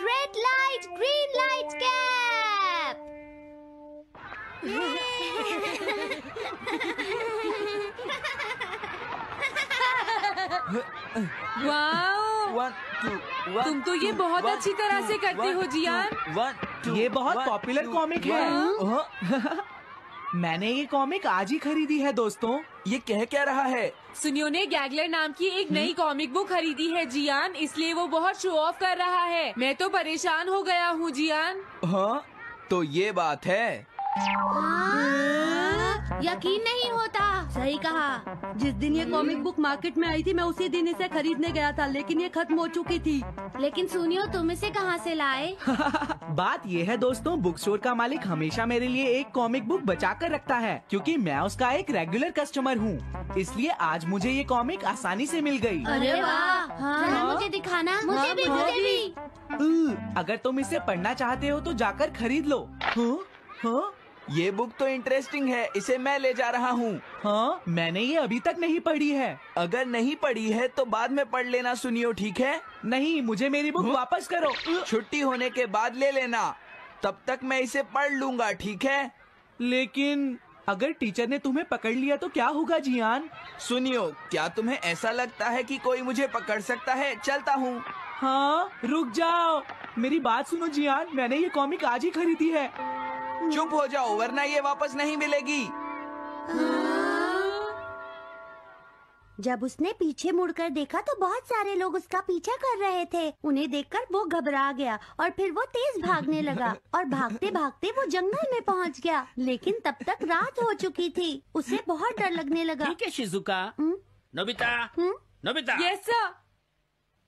Red light, green light cap. Wow, 1 2 1 तुम तो ये बहुत अच्छी तरह से करते हो जियान। 1 2 ये बहुत पॉपुलर कॉमिक है। मैंने ये कॉमिक आज ही खरीदी है दोस्तों। ये कह क्या रहा है? सुनियो ने गैगलर नाम की एक नई कॉमिक बुक खरीदी है जियान, इसलिए वो बहुत शो ऑफ कर रहा है। मैं तो परेशान हो गया हूँ जियान। हाँ, तो ये बात है। यकीन नहीं होता। सही कहा। जिस दिन ये कॉमिक बुक मार्केट में आई थी मैं उसी दिन इसे खरीदने गया था, लेकिन ये खत्म हो चुकी थी। लेकिन सुनियो, तुम इसे कहाँ से लाए? बात ये है दोस्तों, बुक स्टोर का मालिक हमेशा मेरे लिए एक कॉमिक बुक बचा कर रखता है, क्योंकि मैं उसका एक रेगुलर कस्टमर हूँ। इसलिए आज मुझे ये कॉमिक आसानी से मिल गई। अरे वाह, जरा मुझे दिखाना। मुझे भी, मुझे भी। अगर तुम इसे पढ़ना चाहते हो तो जाकर खरीद लो। हाँ? ये बुक तो इंटरेस्टिंग है, इसे मैं ले जा रहा हूँ। हाँ, मैंने ये अभी तक नहीं पढ़ी है। अगर नहीं पढ़ी है तो बाद में पढ़ लेना सुनियो, ठीक है? नहीं, मुझे मेरी बुक वापस करो। छुट्टी होने के बाद ले लेना, तब तक मैं इसे पढ़ लूंगा, ठीक है? लेकिन अगर टीचर ने तुम्हें पकड़ लिया तो क्या होगा जियान? सुनियो, क्या तुम्हें ऐसा लगता है कि कोई मुझे पकड़ सकता है? चलता हूँ। हाँ, रुक जाओ, मेरी बात सुनो जियान, मैंने ये कॉमिक आज ही खरीदी है। चुप हो जाओ, वरना ये वापस नहीं मिलेगी। जब उसने पीछे मुड़कर देखा तो बहुत सारे लोग उसका पीछा कर रहे थे। उन्हें देखकर वो घबरा गया और फिर वो तेज भागने लगा और भागते भागते वो जंगल में पहुंच गया। लेकिन तब तक रात हो चुकी थी। उसे बहुत डर लगने लगा। ठीक है Shizuka. Nobita, Nobita. Yes sir.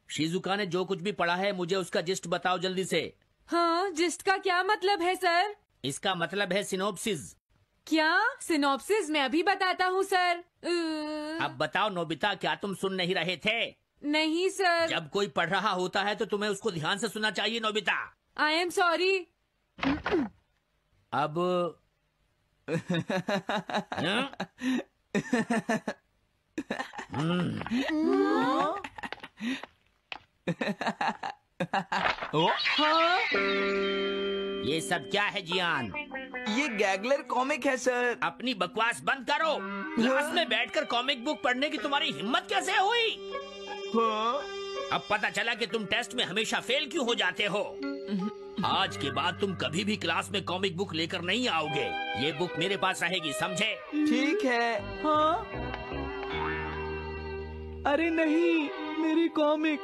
Shizuka ने जो कुछ भी पढ़ा है मुझे उसका जिस्ट बताओ जल्दी से। हाँ, जिस्ट का क्या मतलब है सर? इसका मतलब है सिनोप्सिस। क्या? सिनॉप्सिस मैं अभी बताता हूँ सर। अब बताओ नोबिता, क्या तुम सुन नहीं रहे थे? नहीं सर। जब कोई पढ़ रहा होता है तो तुम्हें उसको ध्यान से सुनना चाहिए नोबिता। I am sorry. अब ये सब क्या है जियान? ये गैगलर कॉमिक है सर। अपनी बकवास बंद करो। क्लास में बैठकर कॉमिक बुक पढ़ने की तुम्हारी हिम्मत कैसे हुई? अब पता चला कि तुम टेस्ट में हमेशा फेल क्यों हो जाते हो। आज के बाद तुम कभी भी क्लास में कॉमिक बुक लेकर नहीं आओगे। ये बुक मेरे पास रहेगी, समझे? ठीक है। हाँ? अरे नहीं, मेरी कॉमिक।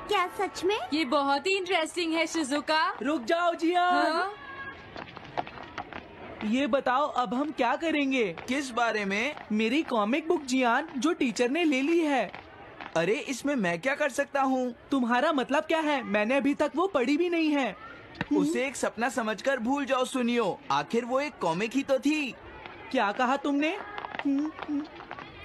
क्या सच में? ये बहुत ही इंटरेस्टिंग है शिजुका। रुक जाओ जियान। हाँ? ये बताओ अब हम क्या करेंगे? किस बारे में? मेरी कॉमिक बुक जियान, जो टीचर ने ले ली है। अरे इसमें मैं क्या कर सकता हूँ? तुम्हारा मतलब क्या है? मैंने अभी तक वो पढ़ी भी नहीं है। उसे एक सपना समझकर भूल जाओ सुनियो, आखिर वो एक कॉमिक ही तो थी। क्या कहा तुमने?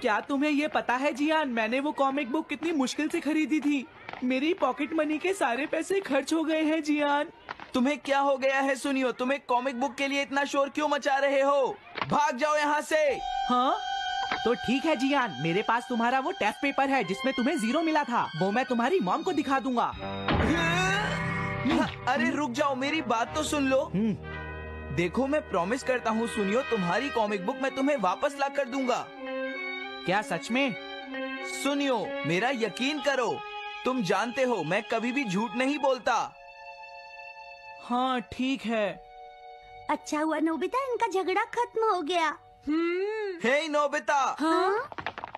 क्या तुम्हें ये पता है जियान, मैंने वो कॉमिक बुक कितनी मुश्किल से खरीदी थी। मेरी पॉकेट मनी के सारे पैसे खर्च हो गए हैं जियान। तुम्हें क्या हो गया है सुनियो? तुम एक कॉमिक बुक के लिए इतना शोर क्यों मचा रहे हो? भाग जाओ यहाँ से। हाँ? तो ठीक है जियान, मेरे पास तुम्हारा वो टेस्ट पेपर है जिसमें तुम्हें 0 मिला था। वो मैं तुम्हारी मॉम को दिखा दूंगा। अरे रुक जाओ, मेरी बात तो सुन लो। देखो मैं प्रॉमिस करता हूँ सुनियो, तुम्हारी कॉमिक बुक मैं तुम्हें वापस ला कर दूंगा। क्या सच में? सुनियो, मेरा यकीन करो, तुम जानते हो मैं कभी भी झूठ नहीं बोलता। हाँ ठीक है। अच्छा हुआ नोबिता, इनका झगड़ा खत्म हो गया। हे नोबिता। हाँ?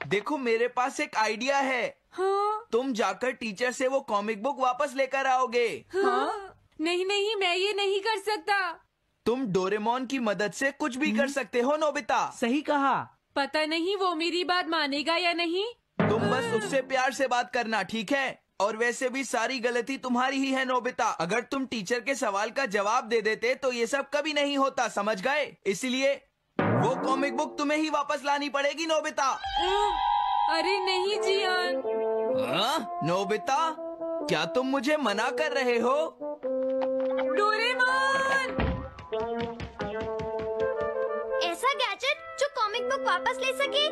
देखो मेरे पास एक आइडिया है। हाँ? तुम जाकर टीचर से वो कॉमिक बुक वापस लेकर आओगे। हाँ? नहीं नहीं, मैं ये नहीं कर सकता। तुम डोरेमोन की मदद से कुछ भी कर सकते हो नोबिता। सही कहा। पता नहीं वो मेरी बात मानेगा या नहीं। तुम बस उससे प्यार से बात करना, ठीक है? और वैसे भी सारी गलती तुम्हारी ही है नोबिता। अगर तुम टीचर के सवाल का जवाब दे देते तो ये सब कभी नहीं होता, समझ गए? इसलिए वो कॉमिक बुक तुम्हें ही वापस लानी पड़ेगी नोबिता। अरे नहीं जियान। नोबिता, क्या तुम मुझे मना कर रहे हो? डोरेमोन! बुक वापस ले सके?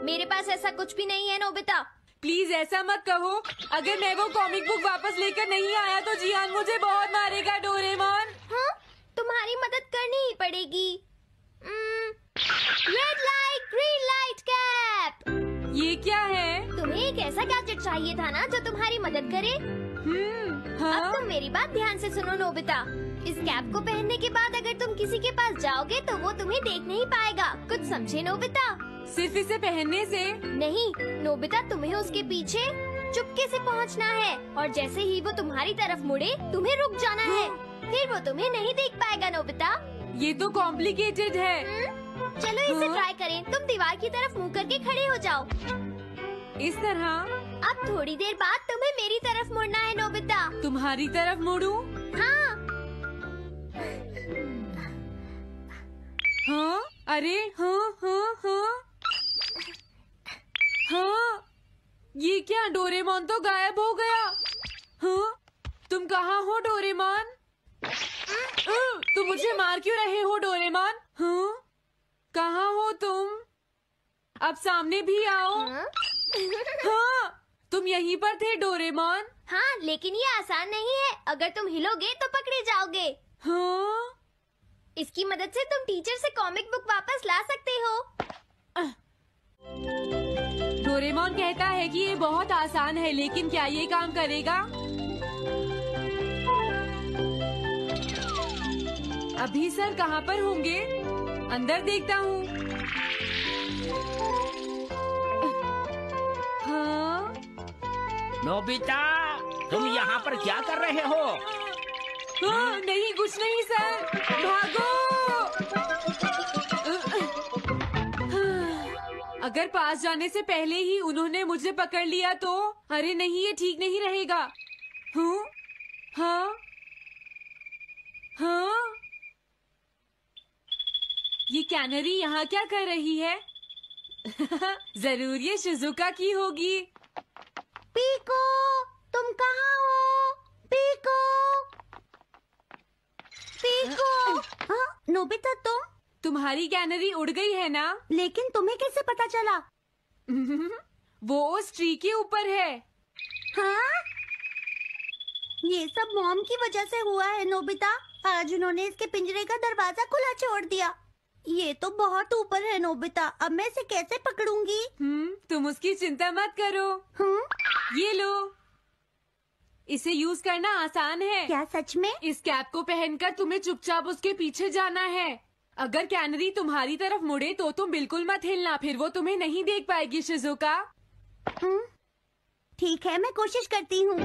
मेरे पास ऐसा कुछ भी नहीं है नोबिता। प्लीज ऐसा मत कहो। अगर मैं वो कॉमिक बुक वापस लेकर नहीं आया तो जियान मुझे बहुत मारेगा डोरेमोन। हाँ, तुम्हारी मदद करनी ही पड़ेगी। Red light green light cap. ये क्या है? तुम्हें एक ऐसा गैजेट चाहिए था ना जो तुम्हारी मदद करे। हाँ? अब तुम मेरी बात ध्यान से सुनो नोबिता। इस कैप को पहनने के बाद अगर तुम किसी के पास जाओगे तो वो तुम्हें देख नहीं पाएगा। कुछ समझे नोबिता? सिर्फ इसे पहनने से? नहीं नोबिता, तुम्हें उसके पीछे चुपके से पहुंचना है और जैसे ही वो तुम्हारी तरफ मुड़े तुम्हें रुक जाना है। फिर वो तुम्हें नहीं देख पाएगा नोबिता। ये तो कॉम्प्लिकेटेड है। चलो इसे ट्राई करें। तुम दीवार की तरफ मुंह करके खड़े हो जाओ। इस तरह? अब थोड़ी देर बाद तुम्हें मेरी तरफ मुड़ना है नोबिता। तुम्हारी तरफ मुड़ूं? हाँ। हाँ? अरे हाँ हाँ हाँ हाँ, ये क्या? डोरेमोन तो गायब हो गया। हाँ? तुम कहाँ हो डोरेमोन? तुम मुझे मार क्यों रहे हो डोरेमोन? हाँ? कहाँ हो तुम? अब सामने भी आओ। हाँ, तुम यहीं पर थे डोरेमोन। हाँ, लेकिन ये आसान नहीं है। अगर तुम हिलोगे तो पकड़े जाओगे। हाँ? इसकी मदद से तुम टीचर से कॉमिक बुक वापस ला सकते हो। डोरेमोन कहता है कि ये बहुत आसान है, लेकिन क्या ये काम करेगा? अभी सर कहाँ पर होंगे? अंदर देखता हूँ। हाँ? नोबिता, तुम यहाँ पर क्या कर रहे हो? हाँ, नहीं कुछ नहीं सर। भागो! अगर पास जाने से पहले ही उन्होंने मुझे पकड़ लिया तो? अरे नहीं, ये ठीक नहीं रहेगा। हाँ? हाँ? हाँ? ये कैनरी यहाँ क्या कर रही है? जरूर ये शिजुका की होगी। पीको, तुम कहाँ हो? Piko, Piko. हाँ, नोबिता तुम्हारी कैनरी उड़ गई है ना? लेकिन तुम्हें कैसे पता चला? वो उस ट्री के ऊपर है। हाँ? ये सब मॉम की वजह से हुआ है नोबिता। आज उन्होंने इसके पिंजरे का दरवाजा खुला छोड़ दिया। ये तो बहुत ऊपर है नोबिता। अब मैं इसे कैसे पकड़ूंगी? तुम उसकी चिंता मत करो। ये लो, इसे यूज करना आसान है। क्या सच में? इस कैप को पहनकर तुम्हें चुपचाप उसके पीछे जाना है। अगर कैनरी तुम्हारी तरफ मुड़े तो तुम बिल्कुल मत हिलना, फिर वो तुम्हें नहीं देख पाएगी शिजुका। ठीक है, मैं कोशिश करती हूँ।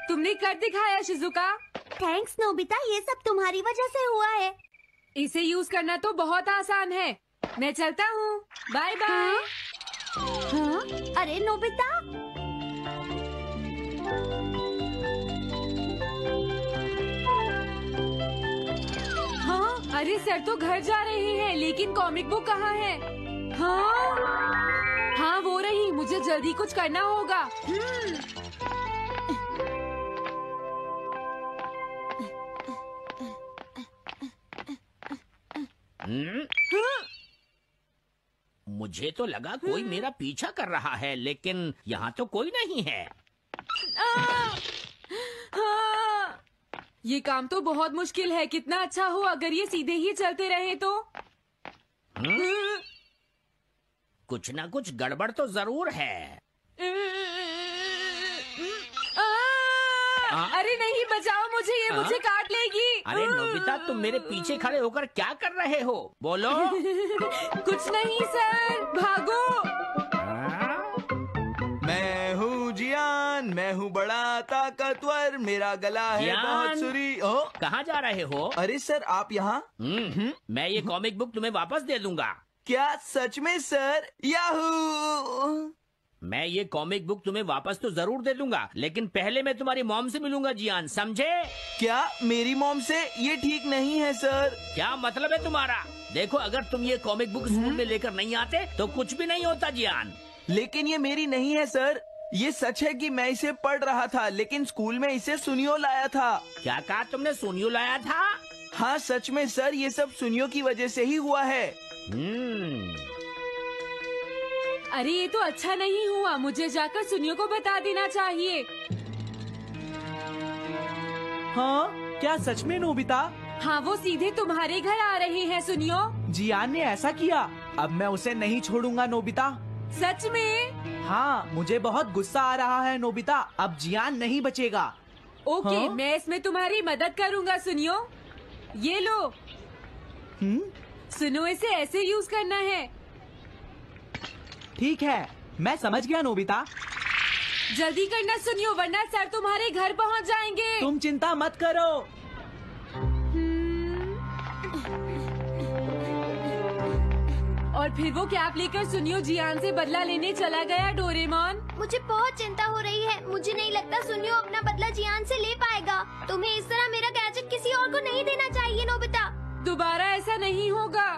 तुमने कर दिखाया शिजुका। थैंक्स नोबिता, ये सब तुम्हारी वजह से हुआ है। इसे यूज करना तो बहुत आसान है। मैं चलता हूँ। Bye bye. हाँ? अरे नोबिता, हाँ? अरे सर तो घर जा रहे हैं, लेकिन कॉमिक बुक कहाँ है? हाँ? हाँ वो रही। मुझे जल्दी कुछ करना होगा। मुझे तो लगा कोई मेरा पीछा कर रहा है, लेकिन यहाँ तो कोई नहीं है। हाँ, ये काम तो बहुत मुश्किल है। कितना अच्छा हो अगर ये सीधे ही चलते रहे तो। कुछ ना कुछ गड़बड़ तो जरूर है। अरे नहीं, बचाओ मुझे, ये मुझे काट लेगी। अरे नोबिता, तुम मेरे पीछे खड़े होकर क्या कर रहे हो? बोलो। कुछ नहीं सर, भागो। मैं हूँ जियान, मैं हूँ बड़ा ताकतवर, मेरा गला है जियान? बहुत सुरी। कहाँ जा रहे हो? अरे सर, आप यहाँ? मैं ये कॉमिक बुक तुम्हें वापस दे दूंगा। क्या सच में सर? याहू! मैं ये कॉमिक बुक तुम्हें वापस तो जरूर दे दूंगा, लेकिन पहले मैं तुम्हारी मॉम से मिलूंगा जियान, समझे? क्या मेरी मॉम से? ये ठीक नहीं है सर। क्या मतलब है तुम्हारा? देखो, अगर तुम ये कॉमिक बुक स्कूल में लेकर नहीं आते तो कुछ भी नहीं होता जियान। लेकिन ये मेरी नहीं है सर। ये सच है कि मैं इसे पढ़ रहा था, लेकिन स्कूल में इसे सुनियो लाया था। क्या कहा तुमने? सुनियो लाया था? हाँ सच में सर, ये सब सुनियो की वजह से ही हुआ है। अरे ये तो अच्छा नहीं हुआ, मुझे जाकर सुनियो को बता देना चाहिए। हाँ, क्या सच में नोबिता? हाँ, वो सीधे तुम्हारे घर आ रहे हैं सुनियो। जियान ने ऐसा किया। अब मैं उसे नहीं छोड़ूंगा नोबिता। सच में? हाँ, मुझे बहुत गुस्सा आ रहा है नोबिता। अब जियान नहीं बचेगा। ओके, हाँ? मैं इसमें तुम्हारी मदद करूँगा सुनियो। ये लो। सुनो, इसे ऐसे यूज करना है। ठीक है, मैं समझ गया नोबिता। जल्दी करना सुनियो, वरना सर तुम्हारे घर पहुंच जाएंगे। तुम चिंता मत करो। और फिर वो कैप लेकर सुनियो जियान से बदला लेने चला गया। डोरेमोन, मुझे बहुत चिंता हो रही है। मुझे नहीं लगता सुनियो अपना बदला जियान से ले पाएगा। तुम्हें इस तरह मेरा गैजेट किसी और को नहीं देना चाहिए नोबिता। दोबारा ऐसा नहीं होगा।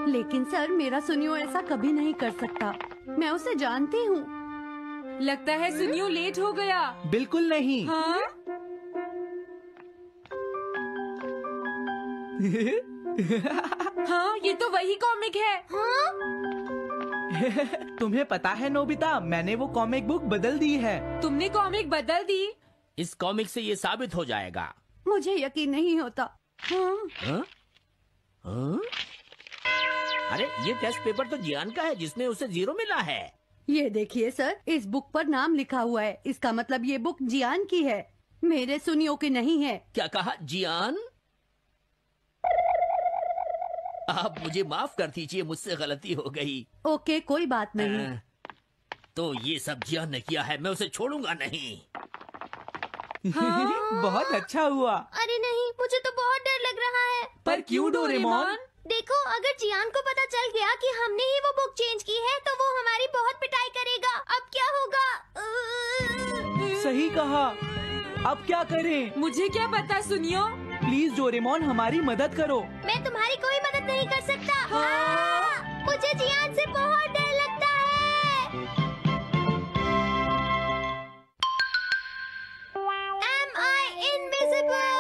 लेकिन सर, मेरा सुनियो ऐसा कभी नहीं कर सकता। मैं उसे जानती हूँ। लगता है सुनियो लेट हो गया। बिल्कुल नहीं। हाँ? हाँ, ये तो वही कॉमिक है। हाँ? तुम्हें पता है नोबिता, मैंने वो कॉमिक बुक बदल दी है। तुमने कॉमिक बदल दी? इस कॉमिक से ये साबित हो जाएगा। मुझे यकीन नहीं होता। हाँ? हाँ? हाँ? अरे, ये टेस्ट पेपर तो जियान का है, जिसमें उसे 0 मिला है। ये देखिए सर, इस बुक पर नाम लिखा हुआ है। इसका मतलब ये बुक जियान की है, मेरे सुनियो की नहीं है। क्या कहा? जियान? आप मुझे माफ कर दीजिए, मुझसे गलती हो गई। ओके, कोई बात नहीं। तो ये सब जियान ने किया है, मैं उसे छोड़ूंगा नहीं। बहुत अच्छा हुआ। अरे नहीं, मुझे तो बहुत डर लग रहा है। पर क्यों डोरेमोन? देखो, अगर जियान को पता चल गया कि हमने ही वो बुक चेंज की है तो वो हमारी बहुत पिटाई करेगा। अब क्या होगा? सही कहा। अब क्या करें? मुझे क्या पता सुनियो। प्लीज डोरेमोन, हमारी मदद करो। मैं तुम्हारी कोई मदद नहीं कर सकता। मुझे जियान से बहुत डर लगता है। Am I invisible?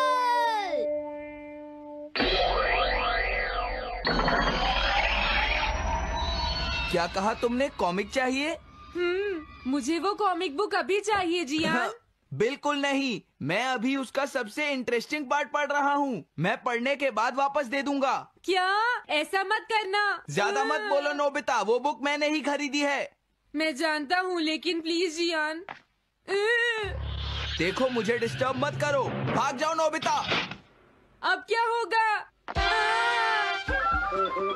क्या कहा तुमने? कॉमिक चाहिए? मुझे वो कॉमिक बुक अभी चाहिए जियान। बिल्कुल नहीं, मैं अभी उसका सबसे इंटरेस्टिंग पार्ट पढ़ रहा हूँ। मैं पढ़ने के बाद वापस दे दूंगा। क्या? ऐसा मत करना। ज्यादा मत बोलो नोबिता, वो बुक मैंने ही खरीदी है। मैं जानता हूँ, लेकिन प्लीज जियान। देखो, मुझे डिस्टर्ब मत करो। भाग जाओ नोबिता। अब क्या होगा?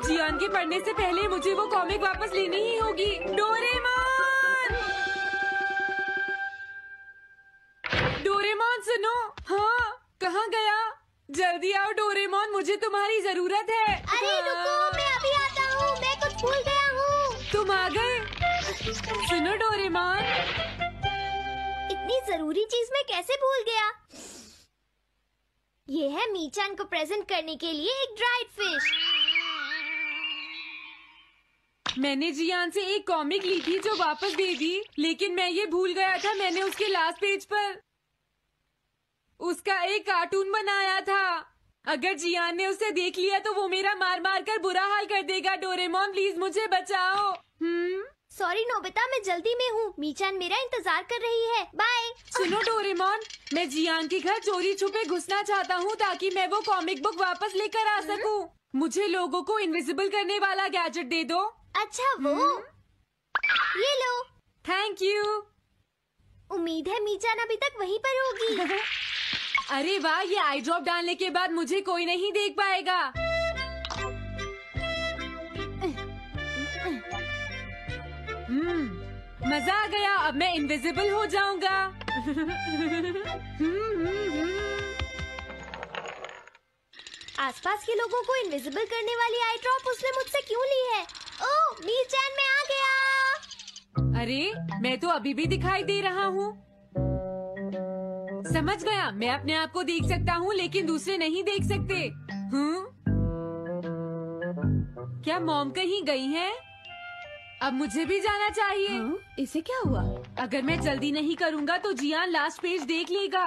जियान के पढ़ने से पहले मुझे वो कॉमिक वापस लेनी ही होगी। डोरेमोन! डोरेमोन सुनो। हाँ, कहाँ गया? जल्दी आओ डोरेमोन, मुझे तुम्हारी जरूरत है। अरे रुको, मैं अभी आता हूँ। मैं कुछ भूल गया हूँ। तुम आ गए? सुनो डोरेमोन। इतनी जरूरी चीज मैं कैसे भूल गया? ये है मीचान को प्रेजेंट करने के लिए एक ड्राइड फिश। मैंने जियान से एक कॉमिक ली थी जो वापस दे दी, लेकिन मैं ये भूल गया था मैंने उसके लास्ट पेज पर उसका एक कार्टून बनाया था। अगर जियान ने उसे देख लिया तो वो मेरा मार मार कर बुरा हाल कर देगा। डोरेमोन प्लीज मुझे बचाओ। सॉरी नोबिता, मैं जल्दी में हूँ। मीचान मेरा इंतजार कर रही है। बाय। सुनो डोरेमोन, मैं जियान के घर चोरी छुपे घुसना चाहता हूँ ताकि मैं वो कॉमिक बुक वापस लेकर आ सकूँ। मुझे लोगों को इनविजिबल करने वाला गैजेट दे दो। अच्छा, वो ये लो। Thank you. उम्मीद है मीचान अभी तक वहीं पर होगी। अरे वाह, ये आई ड्रॉप डालने के बाद मुझे कोई नहीं देख पाएगा। मजा आ गया, अब मैं इनविजिबल हो जाऊंगा। आसपास के लोगों को इनविजिबल करने वाली आई ड्रॉप उसने मुझसे क्यों ली है? ओह, मीचान मैं आ गया। अरे मैं तो अभी भी दिखाई दे रहा हूँ। समझ गया, मैं अपने आप को देख सकता हूँ लेकिन दूसरे नहीं देख सकते। क्या मॉम कहीं गई हैं? अब मुझे भी जाना चाहिए। इसे क्या हुआ? अगर मैं जल्दी नहीं करूँगा तो जियान लास्ट पेज देख लेगा।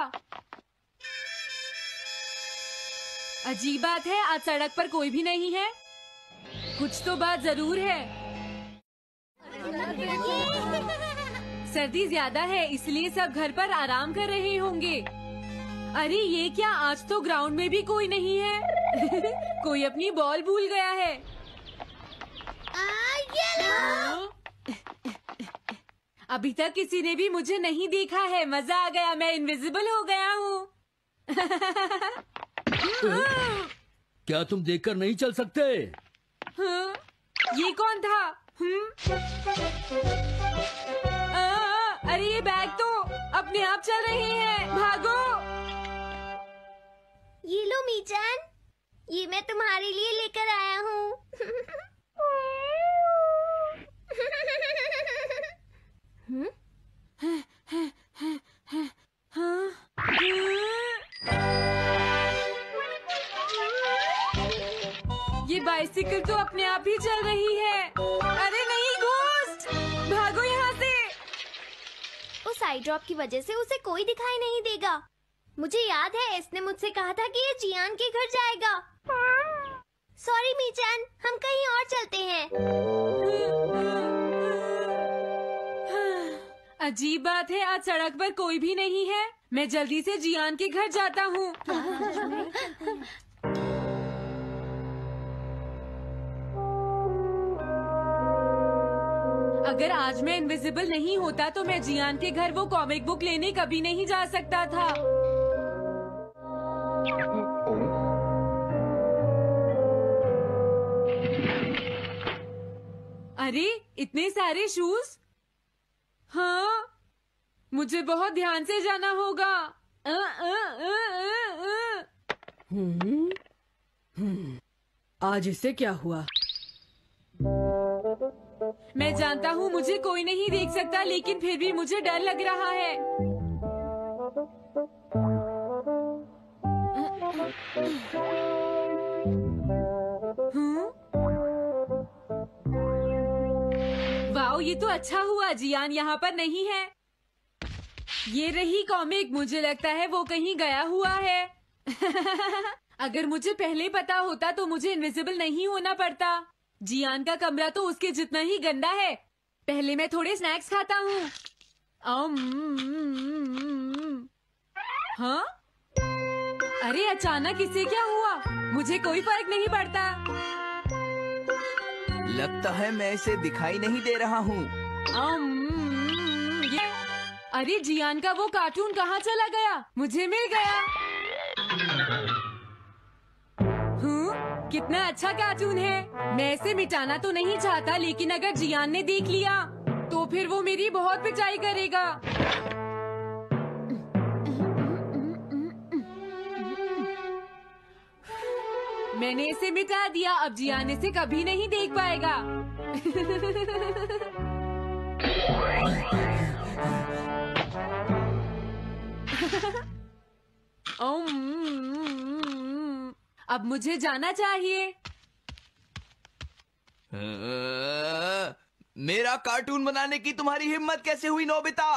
अजीब बात है, आज सड़क पर कोई भी नहीं है। कुछ तो बात जरूर है। सर्दी ज्यादा है इसलिए सब घर पर आराम कर रहे होंगे। अरे ये क्या, आज तो ग्राउंड में भी कोई नहीं है। कोई अपनी बॉल भूल गया है। अभी तक किसी ने भी मुझे नहीं देखा है। मजा आ गया, मैं इनविजिबल हो गया हूँ। क्या तुम देखकर नहीं चल सकते? ये कौन था? अरे ये बैग तो अपने आप चल रहे हैं। भागो। ये लो मीचान, ये मैं तुम्हारे लिए लेकर आया हूँ। ये बाइसिकल तो अपने आप ही चल रही है। अरे नहीं, घोस्ट, भागो यहाँ से। उस आई ड्रॉप की वजह से उसे कोई दिखाई नहीं देगा। मुझे याद है इसने मुझसे कहा था कि ये जियान के घर जाएगा। सॉरी मीचान, हम कहीं और चलते हैं। अजीब बात है, आज सड़क पर कोई भी नहीं है। मैं जल्दी से जियान के घर जाता हूँ। अगर आज मैं इनविजिबल नहीं होता तो मैं जियान के घर वो कॉमिक बुक लेने कभी नहीं जा सकता था। अरे इतने सारे शूज। हाँ, मुझे बहुत ध्यान से जाना होगा। आज इसे क्या हुआ? मैं जानता हूँ मुझे कोई नहीं देख सकता, लेकिन फिर भी मुझे डर लग रहा है। वाओ, ये तो अच्छा हुआ जियान यहाँ पर नहीं है। ये रही कॉमिक, मुझे लगता है वो कहीं गया हुआ है। अगर मुझे पहले पता होता तो मुझे इनविजिबल नहीं होना पड़ता। जियान का कमरा तो उसके जितना ही गंदा है। पहले मैं थोड़े स्नैक्स खाता हूँ। हाँ? अरे अचानक इसे क्या हुआ? मुझे कोई फर्क नहीं पड़ता। लगता है मैं इसे दिखाई नहीं दे रहा हूँ। अरे जियान का वो कार्टून कहाँ चला गया? मुझे मिल गया। कितना अच्छा कार्टून है। मैं इसे मिटाना तो नहीं चाहता, लेकिन अगर जियान ने देख लिया तो फिर वो मेरी बहुत पिटाई करेगा। मैंने इसे मिटा दिया, अब जियान इसे कभी नहीं देख पाएगा। अब मुझे जाना चाहिए। मेरा कार्टून बनाने की तुम्हारी हिम्मत कैसे हुई नोबिता?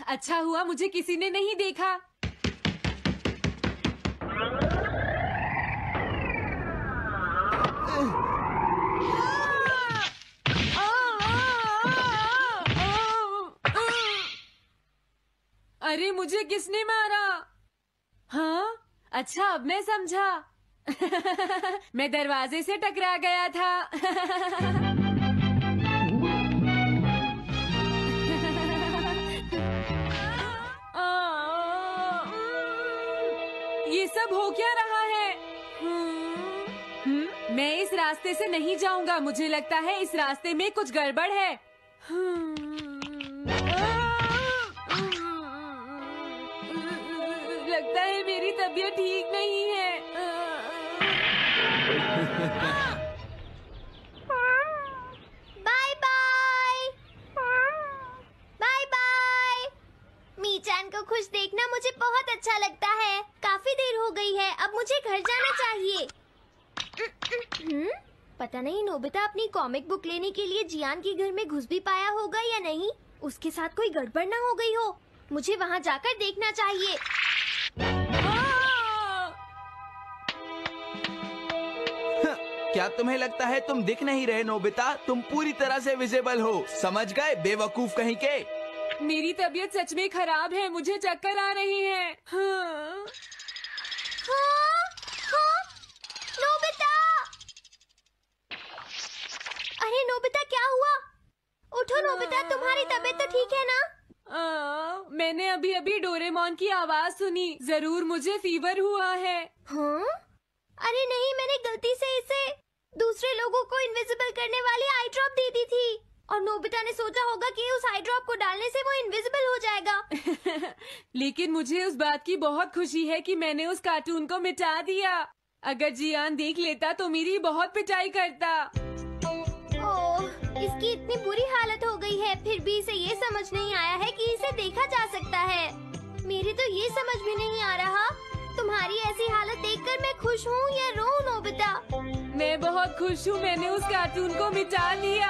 अच्छा हुआ मुझे किसी ने नहीं देखा। अरे मुझे किसने मारा? हाँ, अच्छा अब मैं समझा। मैं दरवाजे से टकरा गया था। ये सब हो क्या रहा है? मैं इस रास्ते से नहीं जाऊंगा। मुझे लगता है इस रास्ते में कुछ गड़बड़ है। लगता है मेरी तबीयत ठीक नहीं है। Bye bye. जाना चाहिए। पता नहीं नोबिता अपनी कॉमिक बुक लेने के लिए जियान के घर में घुस भी पाया होगा या नहीं। उसके साथ कोई गड़बड़ ना हो गई हो। मुझे वहाँ जाकर देखना चाहिए। क्या तुम्हें लगता है तुम दिख नहीं रहे नोबिता? तुम पूरी तरह से विजिबल हो, समझ गए बेवकूफ कहीं के। मेरी तबीयत सच में खराब है, मुझे चक्कर आ रहे हैं। हाँ। नोबिता! अरे नोबिता क्या हुआ? उठो नोबिता, तुम्हारी तबीयत तो ठीक है ना? मैंने अभी अभी डोरेमोन की आवाज सुनी, जरूर मुझे फीवर हुआ है। हाँ? अरे नहीं, मैंने गलती से इसे दूसरे लोगों को इनविजिबल करने वाली आई ड्रॉप दे दी थी और नोबिता ने सोचा होगा कि उस आई ड्रॉप को डालने से वो इनविजिबल हो जाएगा। लेकिन मुझे उस बात की बहुत खुशी है कि मैंने उस कार्टून को मिटा दिया। अगर जियान देख लेता तो मेरी बहुत पिटाई करता। ओह, इसकी इतनी बुरी हालत हो गई है, फिर भी इसे ये समझ नहीं आया है कि इसे देखा जा सकता है। मेरे तो ये समझ में नहीं आ रहा, तुम्हारी ऐसी हालत देखकर मैं खुश हूँ या रोऊं नोबिता? मैं बहुत खुश हूँ, मैंने उस कार्टून को मिटा दिया।